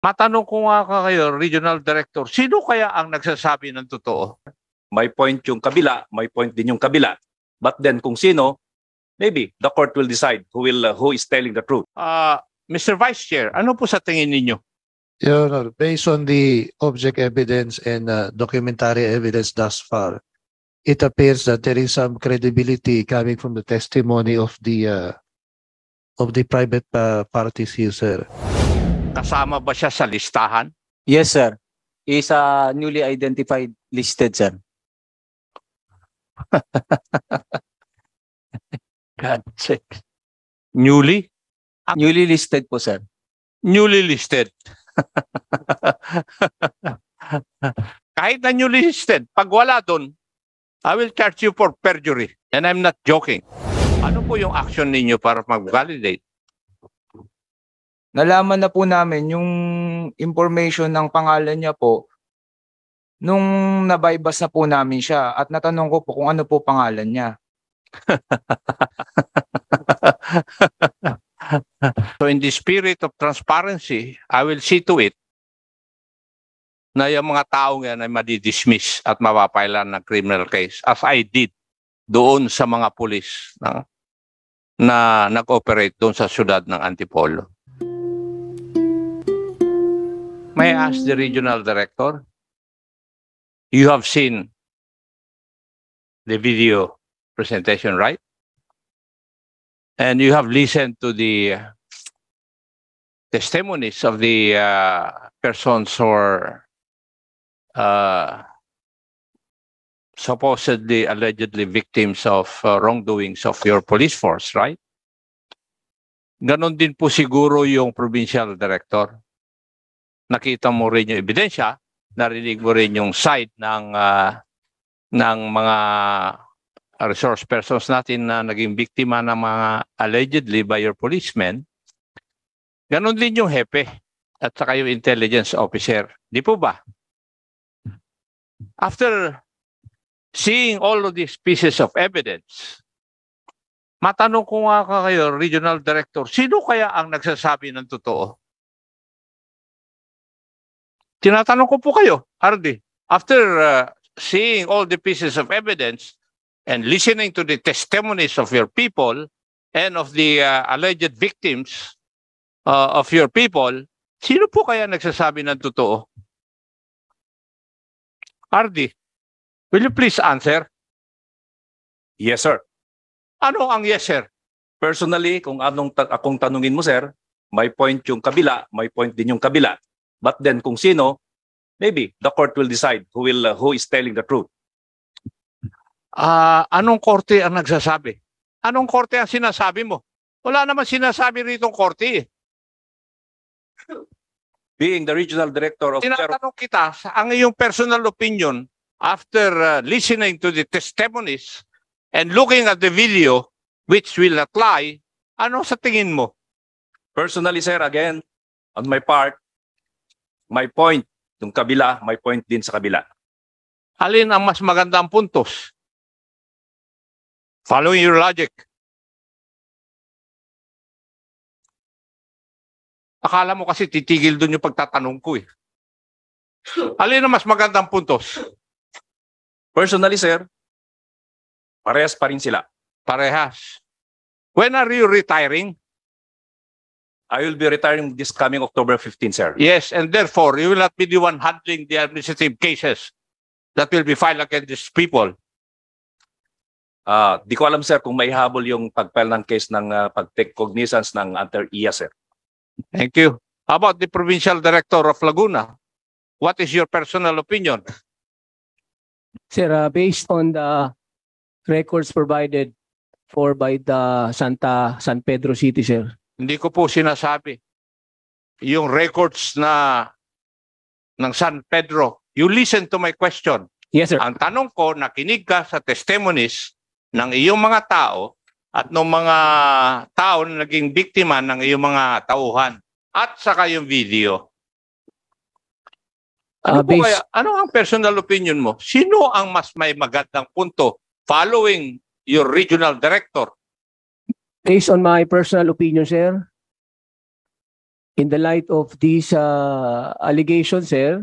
Matanong ko nga kayo, Regional Director, sino kaya ang nagsasabi ng totoo? May point yung kabila, may point din yung kabila. But then kung sino, maybe the court will decide who is telling the truth. Mr. Vice Chair, ano po sa tingin ninyo? Your Honor, based on the object evidence and documentary evidence thus far, it appears that there is some credibility coming from the testimony of the private parties here, sir. Kasama ba siya sa listahan? Yes, sir. Is a newly identified listed, sir. God sakes. Newly? Newly listed po, sir. Newly listed. Kahit na newly listed, pag wala doon, I will charge you for perjury. And I'm not joking. Ano po yung action ninyo para mag-validate? Nalaman na po namin yung information ng pangalan niya po nung nabaybas na po namin siya at natanong ko po kung ano po pangalan niya. So in the spirit of transparency, I will see to it na yung mga taong yan ay madidismiss at mapapailan ng criminal case as I did doon sa mga pulis na nag-operate doon sa syudad ng Antipolo. May I ask the regional director? You have seen the video presentation, right? And you have listened to the testimonies of the persons who are supposedly, allegedly victims of wrongdoings of your police force, right? Ganon din po siguro yung provincial director. Nakita mo rin yung ebidensya, narinig mo rin yung side ng mga resource persons natin na naging biktima ng mga allegedly by your policemen. Ganon din yung hepe at saka yung intelligence officer. Di po ba? After seeing all of these pieces of evidence, matanong ko nga kayo, Regional Director, sino kaya ang nagsasabi ng totoo? Tinatanong ko po kayo, Hardy, after seeing all the pieces of evidence and listening to the testimonies of your people and of the alleged victims of your people, sino po kaya nagsasabi ng totoo? Hardy, will you please answer? Yes, sir. Ano ang yes, sir? Personally, kung akong tanungin mo, sir, may point yung kabila, may point din yung kabila. But then kung sino, maybe the court will decide who is telling the truth. Anong korte ang nagsasabi? Anong korte ang sinasabi mo? Wala naman sinasabi rito korte. Being the regional director of... Tinatanong kita sa ang iyong personal opinion after listening to the testimonies and looking at the video which will apply, ano sa tingin mo? Personally, sir, again, on my part, my point, yung kabila, my point din sa kabila. Alin ang mas magandang puntos? Following your logic. Akala mo kasi titigil doon yung pagtatanong ko eh. Alin ang mas magandang puntos? Personally, sir, parehas pa rin sila. Parehas. When are you retiring? I will be retiring this coming October 15, sir. Yes, and therefore, you will not be the one handling the administrative cases that will be filed against these people. Di ko alam, sir, kung may habol yung pag-file ng case ng pag-take cognizance ng under-IA, sir. Thank you. How about the Provincial Director of Laguna? What is your personal opinion? Sir, based on the records provided by the San Pedro City, sir. Hindi ko po sinasabi. Yung records ng San Pedro, you listen to my question. Yes, sir. Ang tanong ko, nakinig ka sa testimonies ng iyong mga tao at ng mga tao na naging biktima ng iyong mga tauhan at saka yung video. Ano ang personal opinion mo? Sino ang mas may magandang punto following your regional director? Based on my personal opinion, sir, In the light of these allegations, sir,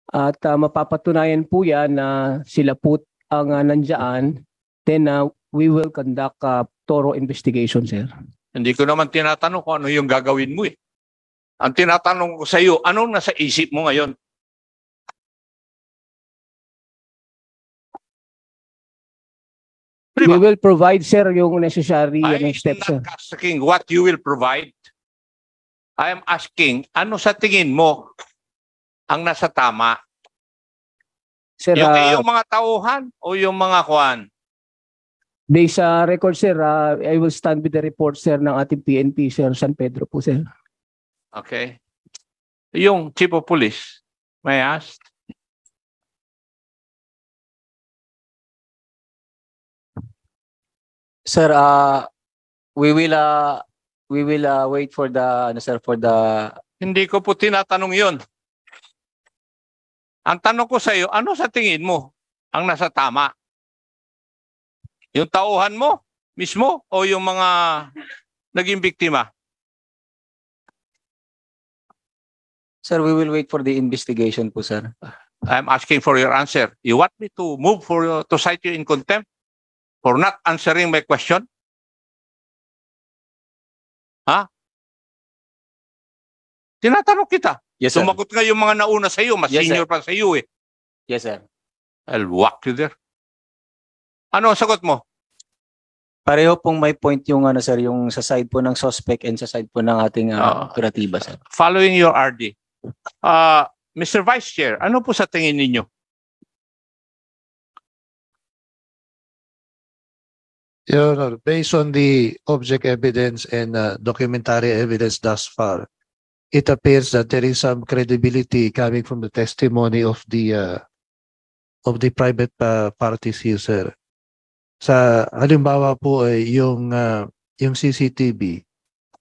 at mapapatunayan po yan na sila po ang nandyan, then we will conduct a thorough investigation, sir. Hindi ko naman tinatanong kung ano yung gagawin mo eh. Ang tinatanong ko sa iyo, anong nasa isip mo ngayon? We will provide, sir, yung necessary I steps, sir. am not asking what you will provide. I am asking, ano sa tingin mo ang nasa tama? Sir, Yung iyong mga tauhan o yung mga kwan? based sa record, sir, I will stand with the report, sir, ng ating PNP, sir, San Pedro po, sir. Okay. Yung chief of police, may I ask? Sir, we will wait for the ano sir for the Hindi ko po tinatanong yun. Ang tanong ko sa iyo, ano sa tingin mo ang nasa tama? Yung tauhan mo mismo o yung mga naging biktima? Sir, we will wait for the investigation po, sir. I'm asking for your answer. You want me to move to cite you in contempt for not answering my question? Ha? Tinatanong kita. Yes, sir. Sumagot nga yung mga nauna sa iyo, mas Yes, senior pa sa iyo eh. Yes, sir. I'll walk you there. Ano ang sagot mo? Pareho pong may point yung ano sir, yung sa side po ng suspect and sa side po ng ating operatiba, sir. Following your RD. Mr. Vice Chair, ano po sa tingin ninyo? Your Honor, based on the object evidence and documentary evidence thus far, it appears that there is some credibility coming from the testimony of the private parties here, sir. Sa halimbawa po ay yung CCTV,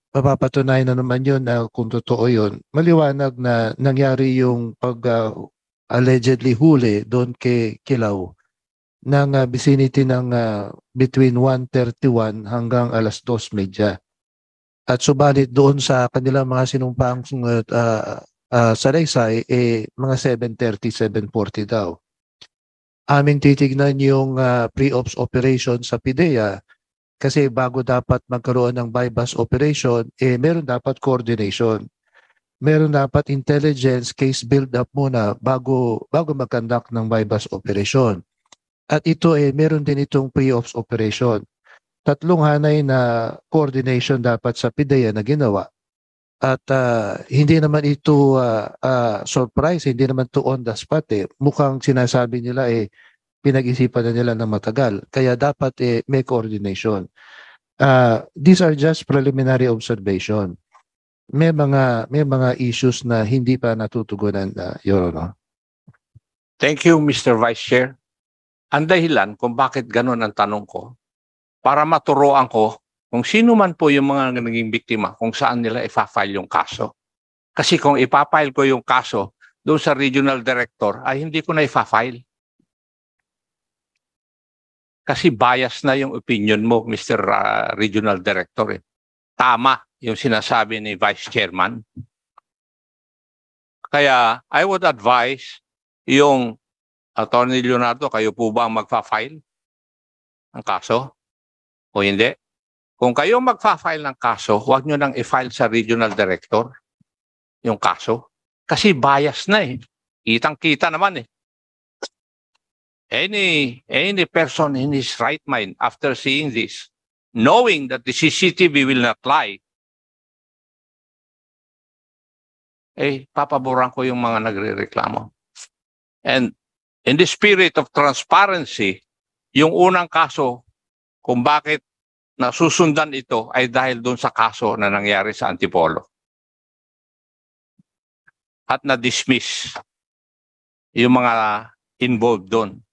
mapapatunayan na naman yun na kung totoo yun, maliwanag na nangyari yung allegedly huli doon kay Kilaw ng vicinity ng between 1:31 hanggang 2:30. At subalit doon sa kanilang mga sinumpang salaysay, mga 7:30, 7:40 daw. Aming titignan yung pre-ops operation sa PIDEA kasi bago dapat magkaroon ng bypass operation, meron dapat coordination. Meron dapat intelligence case build-up muna bago mag-conduct ng bypass operation. At ito meron din itong pre-ops operation. Tatlong hanay na coordination dapat sa PIDEA na ginawa. At hindi naman ito surprise, hindi naman to on the spot Mukhang sinasabi nila pinag-isipan na nila ng matagal. Kaya dapat may coordination. These are just preliminary observation. May mga issues na hindi pa natutugunan, Your Honor. Thank you, Mr. Vice Chair. Ang dahilan kung bakit ganun ang tanong ko, para maturoan ko kung sino man po yung mga naging biktima, kung saan nila ipa-file yung kaso. Kasi kung ipa-file ko yung kaso doon sa regional director, ay hindi ko na ipa-file. Kasi bias na yung opinion mo, Mr. Regional Director. Tama yung sinasabi ni Vice Chairman. Kaya I would advise yung Attorney Leonardo, kayo po ba ang magpa-file ng kaso? O hindi? Kung kayo magpa-file ng kaso, huwag nyo nang i-file sa Regional Director yung kaso. Kasi bias na Kitang-kita naman Any person in his right mind after seeing this, knowing that the CCTV will not lie, papaboran ko yung mga nagrereklamo. And in the spirit of transparency, yung unang kaso, kung bakit nasusundan ito ay dahil doon sa kaso na nangyari sa Antipolo. At na-dismiss yung mga involved doon.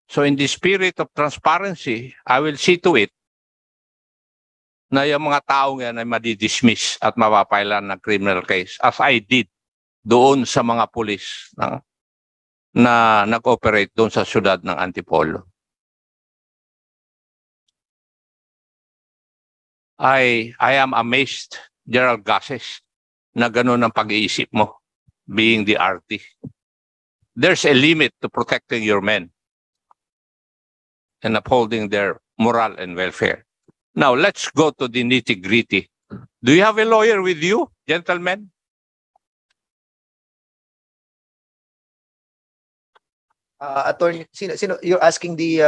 So in the spirit of transparency, I will see to it na yung mga taong yan ay madi-dismiss at mapapailan ng criminal case as I did doon sa mga pulis na nag-operate doon sa syudad ng Antipolo. I am amazed Gerald Gases, na ganun ang pag-iisip mo, being the RT. There's a limit to protecting your men and upholding their moral and welfare. Now, let's go to the nitty-gritty. Do you have a lawyer with you, gentlemen? Attorney, sino you're asking the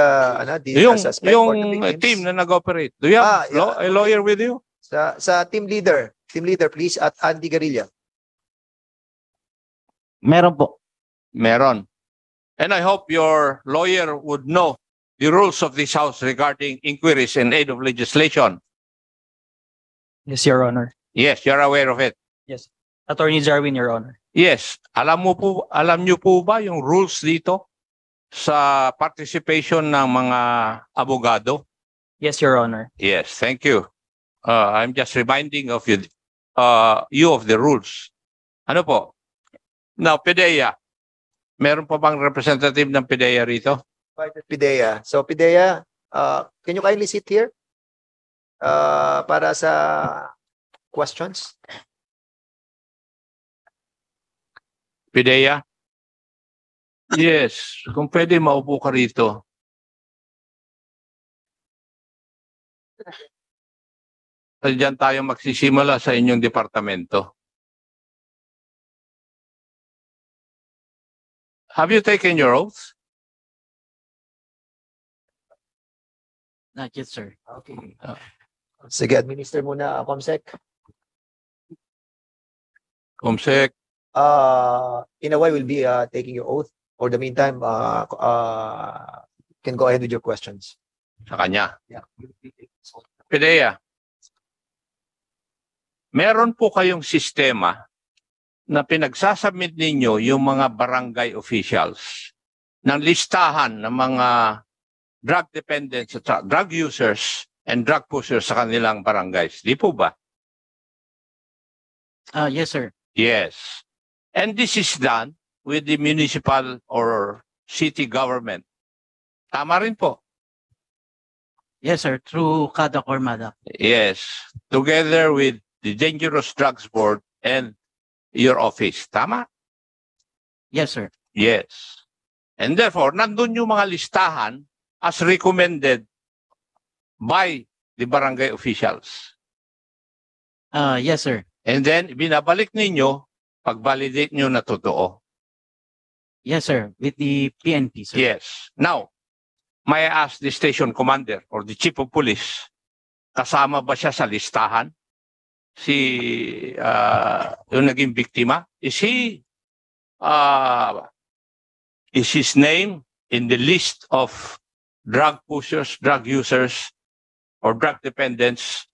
Yung suspect or the victims? team na nag-operate. Do you have Yeah. a lawyer with you? Sa team leader please, at Andy Garilla. Meron po. Meron. And I hope your lawyer would know the rules of this House regarding inquiries in aid of legislation. Yes, Your Honor. Yes, you're aware of it. Attorney Jarwin, Your Honor. Yes. Alam niyo po ba yung rules dito sa participation ng mga abogado? Yes, Your Honor. Yes, thank you. I'm just reminding of you of the rules. Ano po? Now, PIDEA. Meron pa bang representative ng PIDEA rito? PIDEA. So PIDEA, can you kindly sit here? Para sa questions. PIDEA? Yes, kung pwede maupo ka rito. Diyan tayo magsisimula sa inyong departamento. Have you taken your oath? Not yet, sir. Okay. Sige, administer muna, Comsec. Comsec, In a while, we'll be taking your oath. For the meantime, can go ahead with your questions. sa kanya. Yeah. PIDEA, meron po kayong sistema na pinagsasubmit ninyo yung mga barangay officials ng listahan ng mga drug dependents at drug users and drug pushers sa kanilang barangays. Di po ba? Yes, sir. Yes. And this is done with the municipal or city government. Tama rin po. Yes, sir. Through CADAC or MADAC. Yes. Together with the Dangerous Drugs Board and your office. Tama? Yes, sir. Yes. And therefore, nandun yung mga listahan as recommended by the barangay officials. Yes, sir. And then, binabalik ninyo pag-validate nyo na totoo. Yes, sir. With the PNP, sir. Yes. Now, may I ask the station commander or the chief of police, kasama ba siya sa listahan? Yung naging biktima? Is his name in the list of drug pushers, drug users, or drug dependents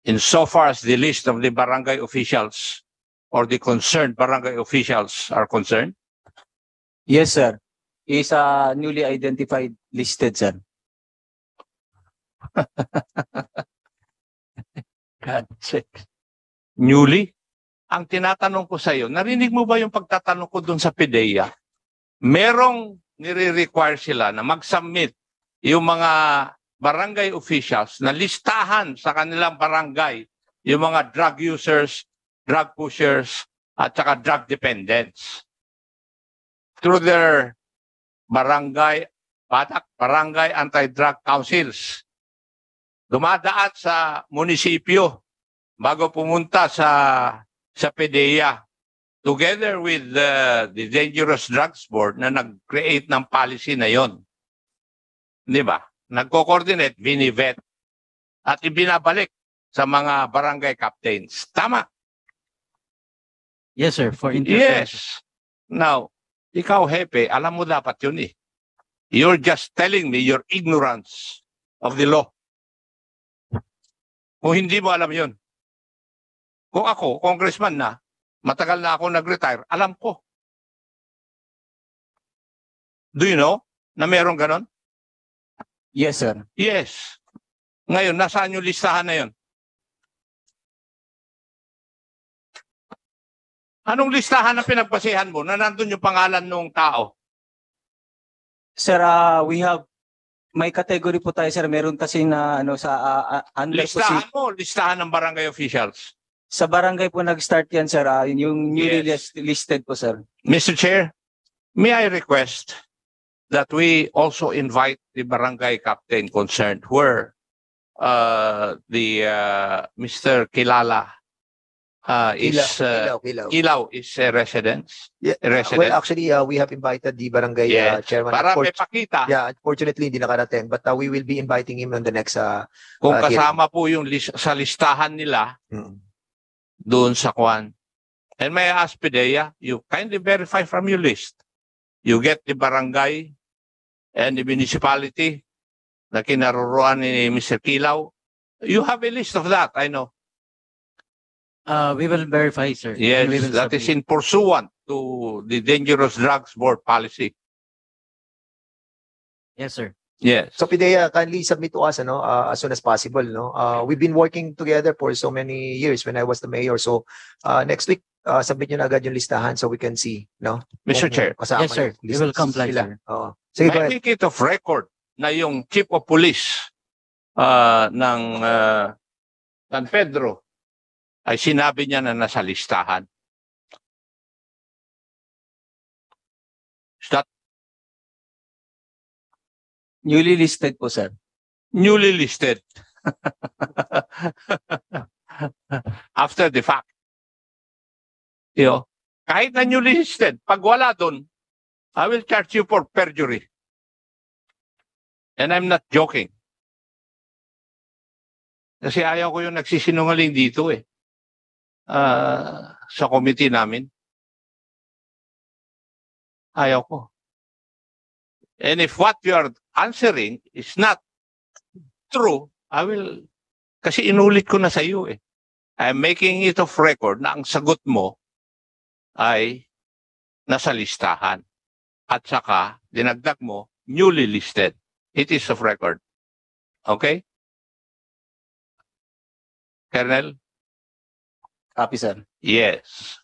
insofar as the list of the barangay officials or the concerned barangay officials are concerned? Yes, sir. Is newly identified listed, sir. God sakes. Newly? Ang tinatanong ko sa iyo, narinig mo ba yung pagtatanong ko dun sa PIDEA? Merong nire-require sila na mag-submit yung mga barangay officials na listahan sa kanilang barangay yung mga drug users, drug pushers, at saka drug dependents. Through their barangay anti-drug councils. Dumadaan sa munisipyo bago pumunta sa PIDEA together with the Dangerous Drugs Board na nag-create ng policy na yon. Di ba? Nagko-coordinate, binivet, at ibinabalik sa mga barangay captains. Tama? Yes, sir. For intervention. Yes. Now, ikaw, Hepe, alam mo dapat yun eh. You're just telling me your ignorance of the law. Kung hindi mo alam yun. Kung ako, congressman na, matagal na ako nag-retire, alam ko. Do you know na meron ganon? Yes, sir. Yes. Ngayon, nasaan yung listahan na yun? Anong listahan na pinagbasihan mo na nandun yung pangalan ng tao? Sir, may category po tayo, sir. Meron kasi na sa under po Listahan mo, listahan ng barangay officials. Sa barangay po nag-start yan, sir. Yung newly Yes. listed po, sir. Mr. Chair, may I request that we also invite the barangay captain concerned where Mr. Kilala Kilaw is a residence. Yeah, A resident. well, actually, we have invited the barangay Yes. chairman. Para may pakita Yeah, unfortunately, hindi nakarating, but we will be inviting him on the next. kung hearing. kasama po yung sa listahan nila doon sa Kwan. And may I ask Pidea, you kindly verify from your list. You get the barangay and the municipality na kinaruruan ni Mr. Kilaw. You have a list of that, I know. We will verify, sir. Yes, We will that is submit. in pursuant to the Dangerous Drugs Board policy. Yes, sir. Yes. So Pidea, kindly submit to us, as soon as possible, no? We've been working together for so many years when I was the mayor. So next week, submit nyo na agad yung listahan so we can see, no? Mr. Kung Chair, kasama Yes, sir. yung We will comply, sila. sir. Oo. Sige, go may ahead. make it of record na yung chief of police ng San Pedro ay sinabi niya na nasa listahan. Is that Newly listed po, sir. newly listed? After the fact. Kahit na newly listed, pag wala doon, I will charge you for perjury. And I'm not joking. Kasi ayaw ko yung nagsisinungaling dito sa committee namin. Ayaw ko. And if what you are answering is not true, I will, kasi inulit ko na sa iyo I'm making it of record na ang sagot mo ay nasa listahan. At saka, dinagdag mo, newly listed. It is of record. Okay? Colonel? Copy, sir. Yes.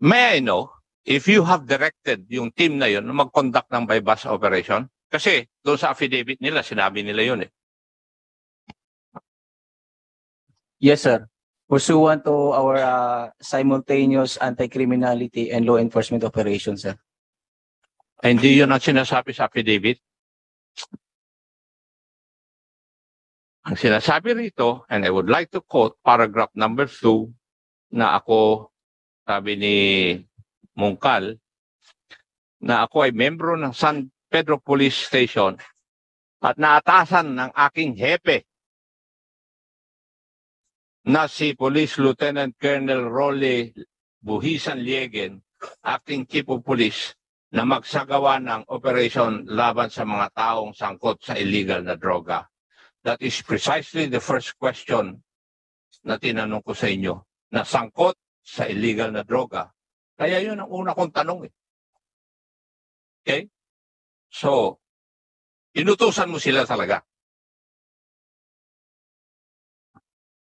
May I know if you have directed yung team na yun na mag-conduct ng bypass operation? Kasi doon sa affidavit nila, sinabi nila yun Yes, sir. Pursuant to our simultaneous anti-criminality and law enforcement operations, sir. Hindi yun ang sinasabi sa affidavit. Ang sinasabi rito, and I would like to quote paragraph number 2 na ako, sabi ni Mungkal, na ako ay membro ng San Pedro Police Station at naatasan ng aking hepe na si Police Lieutenant Colonel Rolly Buhisan Liegen, Acting Chief of Police, na magsagawa ng operation laban sa mga taong sangkot sa illegal na droga. That is precisely the first question na tinanong ko sa inyo, na sangkot sa illegal na droga. Kaya yun ang una kong tanong Okay? So, inutusan mo sila talaga.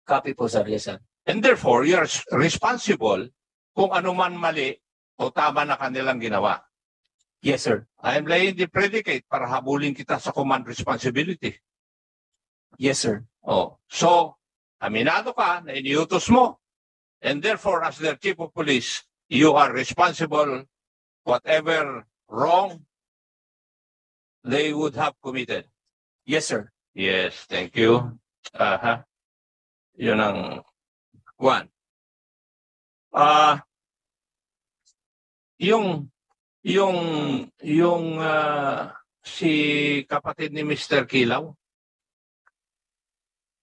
Copy po, sir. Yes, sir. And therefore, you are responsible kung ano man mali o tama na kanilang ginawa. Yes, sir. I am laying the predicate para habulin kita sa command responsibility. Yes, sir. So, aminado ka na iniutos mo. And therefore, as their chief of police, you are responsible whatever wrong they would have committed. Yes, sir. Yes, thank you. Yun ang one. Si kapatid ni Mr. Kilaw,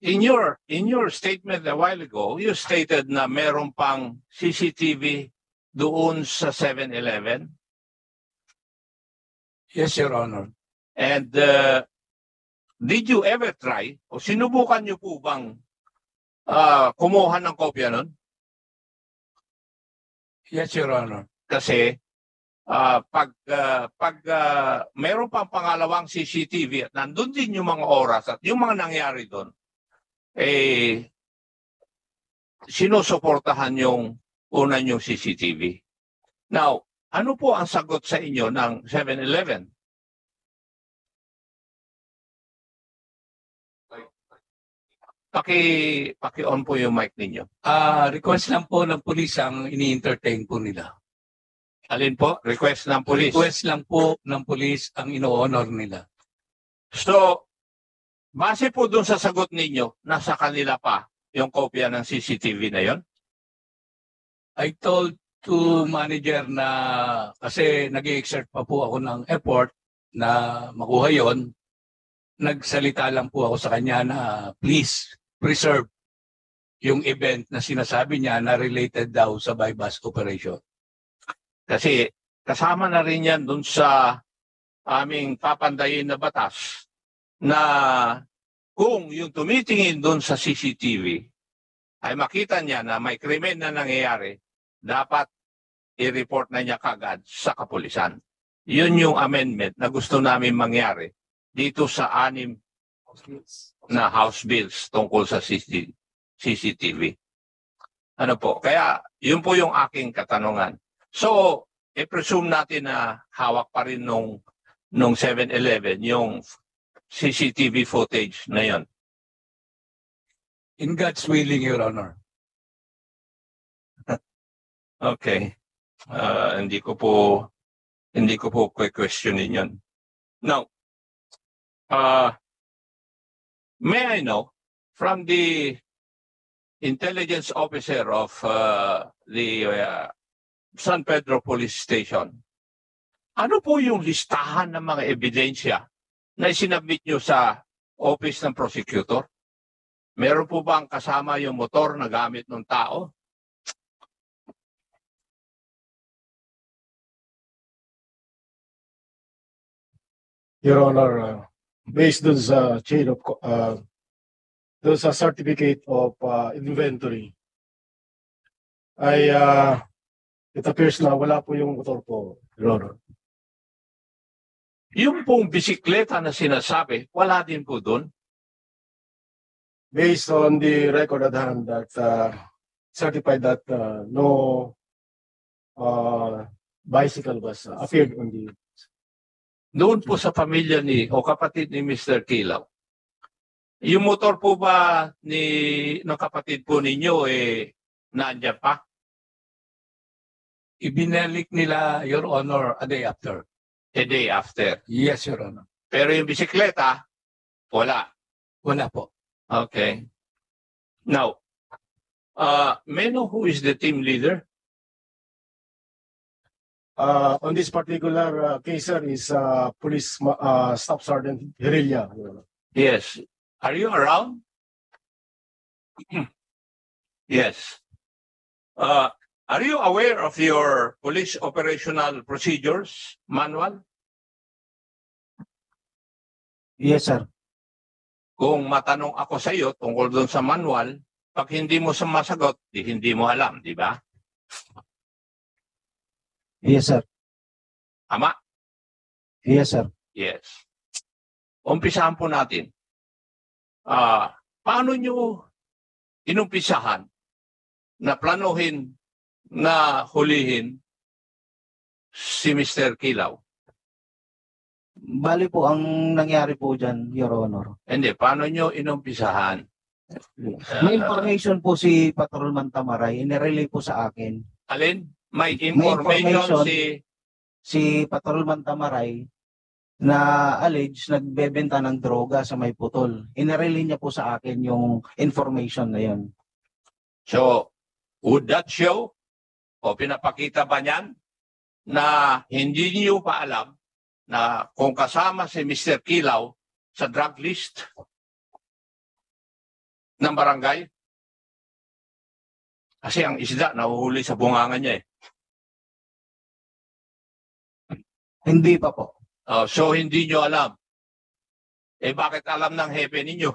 in your statement a while ago, you stated na meron pang CCTV doon sa 7-Eleven. Yes, Your Honor. And did you ever try o sinubukan niyo po bang kumuha ng kopya nun? Yes, Your Honor. Kasi pag meron pang pangalawang CCTV at nandun din yung mga oras at yung mga nangyari doon, sinusuportahan yung una yung CCTV. Now, ano po ang sagot sa inyo ng 7-Eleven? Paki-on po yung mic ninyo. Request lang po ng pulis ang ini-entertain po nila. Alin po? Request ng police. Request lang po ng pulis ang ino-honor nila. So, base po dun sa sagot ninyo, nasa kanila pa yung kopya ng CCTV na yon. I told to manager na kasi nag-exert pa po ako ng effort na makuha yon. Nagsalita lang po ako sa kanya na please preserve yung event na sinasabi niya na related daw sa bypass operation. Kasi kasama na rin yan dun sa aming papandayin na batas na kung yung tumitingin dun sa CCTV ay makita niya na may krimen na nangyayari, dapat i-report na niya kagad sa kapulisan. Yun yung amendment na gusto namin mangyari dito sa 6 na House Bills tungkol sa CCTV. Ano po? Kaya yun po yung aking katanungan. So, i-presume natin na hawak pa rin nung 7-Eleven yung CCTV footage na yon. In God's willing, Your Honor. Okay. Hindi ko po questionin yun. Now, may I know from the intelligence officer of the San Pedro Police Station, ano po yung listahan ng mga ebidensya na isinabit nyo sa office ng prosecutor? Meron po bang kasama yung motor na gamit ng tao? Your Honor, based dun sa chain of dun sa certificate of inventory, ay it appears na wala po yung motor po, Your Honor. Yung pong bisikleta na sinasabi, wala din po doon? Based on the record at hand that certified that no bicycle was appeared on the... Doon po sa pamilya o kapatid ni Mr. Kilaw, yung motor po ba ng kapatid po ninyo nandiyan pa? Ibinalik nila, Your Honor, a day after. A day after? Yes, Your Honor. Pero yung bisikleta, wala? Wala po. Okay. Now, may I know who is the team leader? On this particular case, sir, is Police Staff Sergeant Hirilya. Yes. Are you around? Yes. Are you aware of your police operational procedures manual? Yes, sir. Kung matanong ako sa iyo tungkol doon sa manual, pag hindi mo sumasagot, hindi mo alam, di ba? Yes, sir. Tama? Yes, sir. Yes. Umpisahan po natin. Paano nyo inumpisahan na planuhin na hulihin si Mr. Kilaw? Bali po, ang nangyari po dyan, Your Honor. Hindi, paano nyo inumpisahan? May information po si Patrolman Tamaray, inirelay po sa akin. Alin? May information si Patrolman Tamaray na alleged nagbebenta ng droga sa May Putol. Inirelay niya po sa akin yung information na yun. So, would that show o pinapakita ba niyan na hindi niyo pa alam na kung kasama si Mr. Kilaw sa drug list ng barangay? Kasi ang isda nahuhuli sa bunganga niya eh. Hindi pa po. So hindi nyo alam. Bakit alam ng hepe ninyo?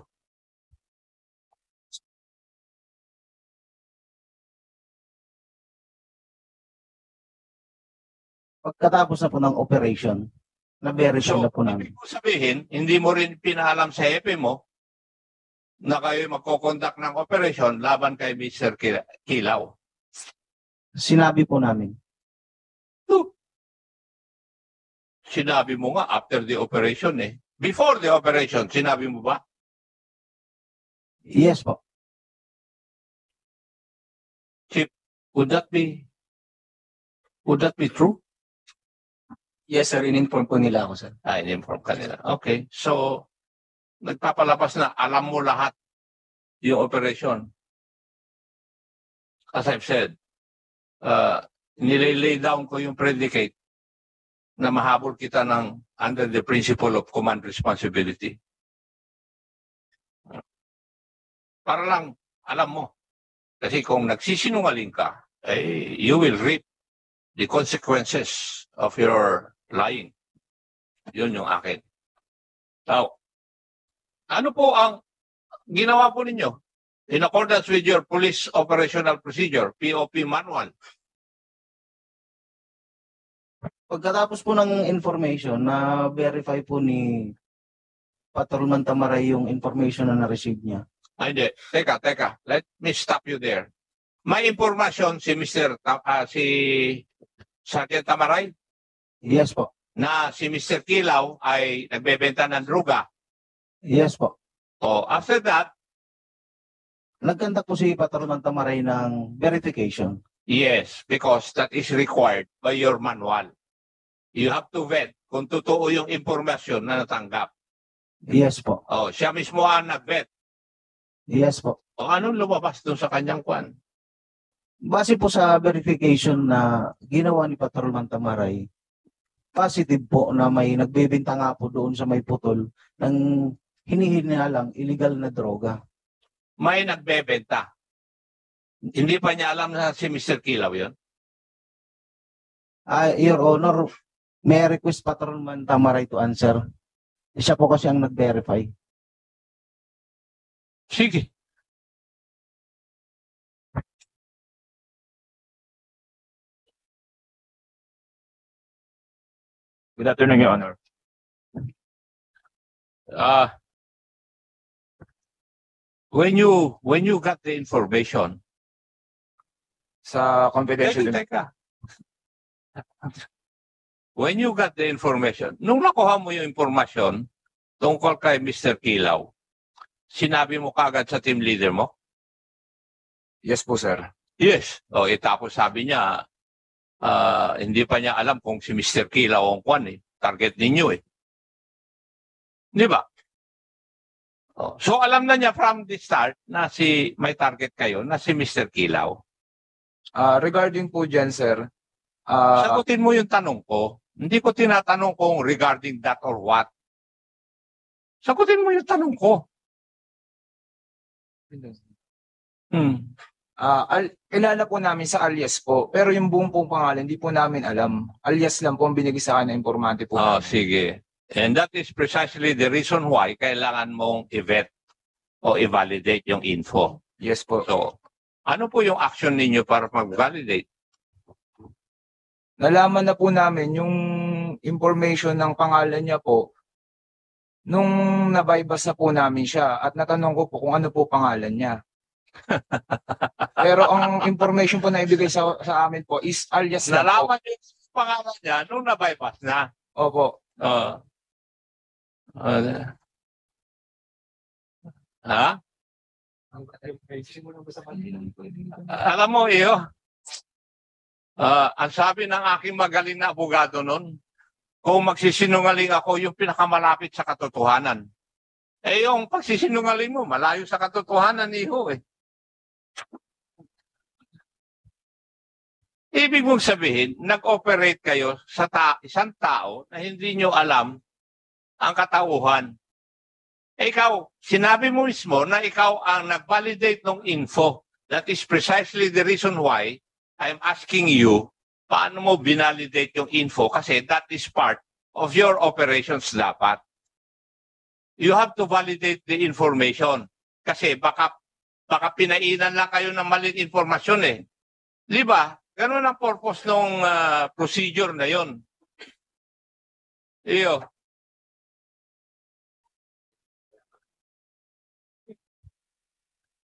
Pagkatapos na po ng operation, na-verify na po namin. Ibig ko sabihin, hindi mo rin pinaalam sa hepe mo na kayo magkoconduct ng operation laban kay Mr. Kilaw. Sinabi po namin. Sinabi mo nga after the operation eh. Before the operation, sinabi mo ba? Yes po. Would that be true? Yes, sir. In-inform po nila ako, sir. In-inform ka nila. Okay. So, nagpapalabas na alam mo lahat yung operation. As I've said, nilay down ko yung predicate na mahabol kita ng under the principle of command responsibility. Para lang, alam mo. Kasi kung nagsisinungaling ka, you will reap the consequences of your lying. Yun yung akin. Now, ano po ang ginawa po ninyo? In accordance with your police operational procedure, POP manual. Pagkatapos po ng information na verify po ni Patrolman Tamaray yung information na na-receive niya. Hindi. Teka. Let me stop you there. May impormasyon si si Sergeant Tamaray Yes po. na si Mr. Kilaw ay nagbebenta ng droga. Yes po. O, after that, Nagkandak po si Patrolman Tamaray ng verification. yes, because that is required by your manual. You have to vet kung totoo yung impormasyon na natanggap. Yes po. O, siya mismo ang nag-vet. Yes po. O, anong lumabas doon sa kanyang kwan? Base po sa verification na ginawa ni Patrolman Tamaray, positive po na may nagbebenta nga po doon sa may putol ng hinihinalang illegal na droga. May nagbebenta. Hindi pa niya alam na si Mr. Kilaw yun? Your Honor, may I request Patrolman Tamaray to answer. Siya po kasi ang nag-verify. Sige. Good afternoon, Your Honor. When you got the information, Sa confidential. teka. When you got the information, nung nakuha mo yung information tungkol kay Mr. Kilaw, sinabi mo kagad sa team leader mo? Yes po, sir. Yes. O, tapos sabi niya, hindi pa niya alam kung si Mr. Kilaw ang kwan target ninyo Di ba? So alam na niya from the start na may target kayo na si Mr. Kilaw. Regarding po dyan, sir. Sagutin mo yung tanong ko. Hindi ko tinatanong kung regarding that or what. Sagutin mo yung tanong ko. Kilala po namin sa alias po, pero yung buong pong pangalan, hindi po namin alam. Alias lang po ang binigay sa akin na informante po. Sige. And that is precisely the reason why kailangan mong i-vet o i-validate yung info. Yes po. So, ano po yung action ninyo para mag-validate? Nalaman na po namin yung information ng pangalan niya po nung nabaybas na po namin siya at natanong ko po kung ano po pangalan niya. Pero ang information po na ibigay sa amin po is alias lang po. Nalaman niyo yung pangalan niya nung nabaybas na? Opo. Ha? Alam mo, ang sabi ng aking magaling na abogado nun, kung magsisinungaling ako, yung pinakamalapit sa katotohanan. Yung pagsisinungaling mo, malayo sa katotohanan, Ibig mong sabihin, nag-operate kayo sa isang tao na hindi nyo alam ang katauhan. Ikaw, sinabi mo mismo na ikaw ang nag-validate ng info. That is precisely the reason why I'm asking you, paano mo binalidate yung info? Kasi that is part of your operations dapat. You have to validate the information. Kasi baka pinainan lang kayo ng maling informasyon Di ba? Ganun ang purpose ng procedure na yon.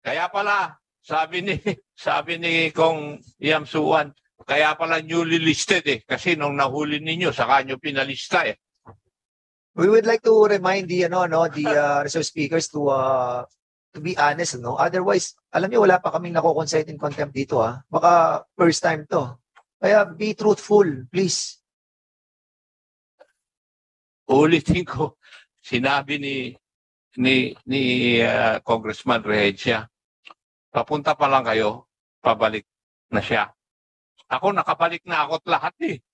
Kaya pala, sabi ni Kong Yamsuan, kaya pala newly listed kasi nung nahuli ninyo, saka nyo pinalista We would like to remind the reserve speakers to To be honest, no? Otherwise, alam niyo, wala pa kaming nako-concite in contempt dito, ha? Baka first time to. Kaya be truthful, please. Ulitin ko, sinabi ni Congressman Rehencia, papunta pa lang kayo, pabalik na siya. Ako, nakabalik na ako't lahat eh.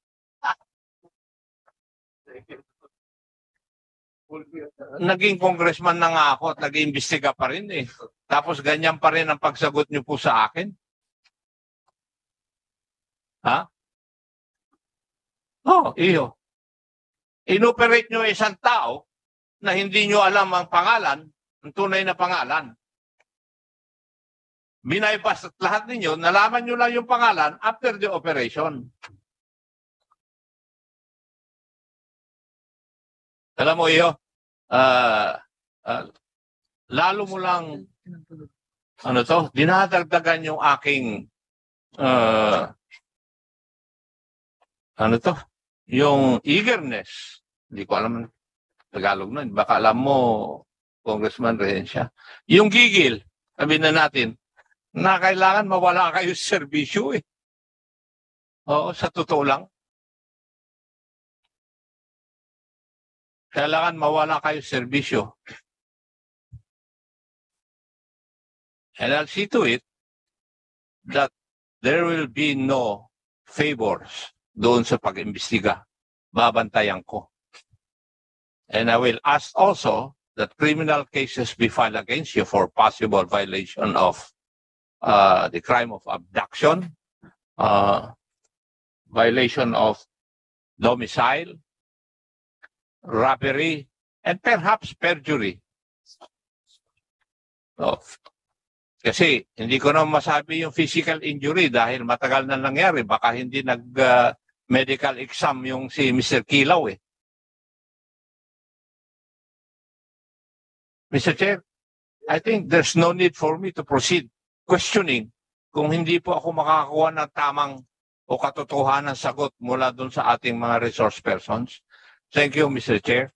Naging congressman na nga ako at nag-iimbestiga pa rin eh. Tapos ganyan pa rin ang pagsagot niyo po sa akin. Ha? Oh, iyo. Inoperate niyo isang tao na hindi niyo alam ang pangalan, ang tunay na pangalan. Binaypas at lahat ninyo, nalaman niyo lang yung pangalan after the operation. Alam mo iyo, lalo mo lang, dinadagdagan yung aking, yung eagerness. Hindi ko alam Tagalog na. Baka alam mo, Congressman Rehencia. Yung gigil, sabihin na natin, na kailangan mawala kayo sa serbisyo eh. Oo, sa totoo lang. Kailangan mawala kayo sa serbisyo. And I'll see to it that there will be no favors doon sa pag-imbestiga. Babantayan ko. And I will ask also that criminal cases be filed against you for possible violation of the crime of abduction, violation of domicile, robbery, and perhaps perjury. So, kasi hindi ko na masabi yung physical injury dahil matagal na nangyari. Baka hindi nag-medical exam yung si Mr. Kilaw eh. Mr. Chair, I think there's no need for me to proceed questioning kung hindi po ako makakakuha ng tamang o katotohanan sagot mula dun sa ating mga resource persons. Thank you, Mr. Chair.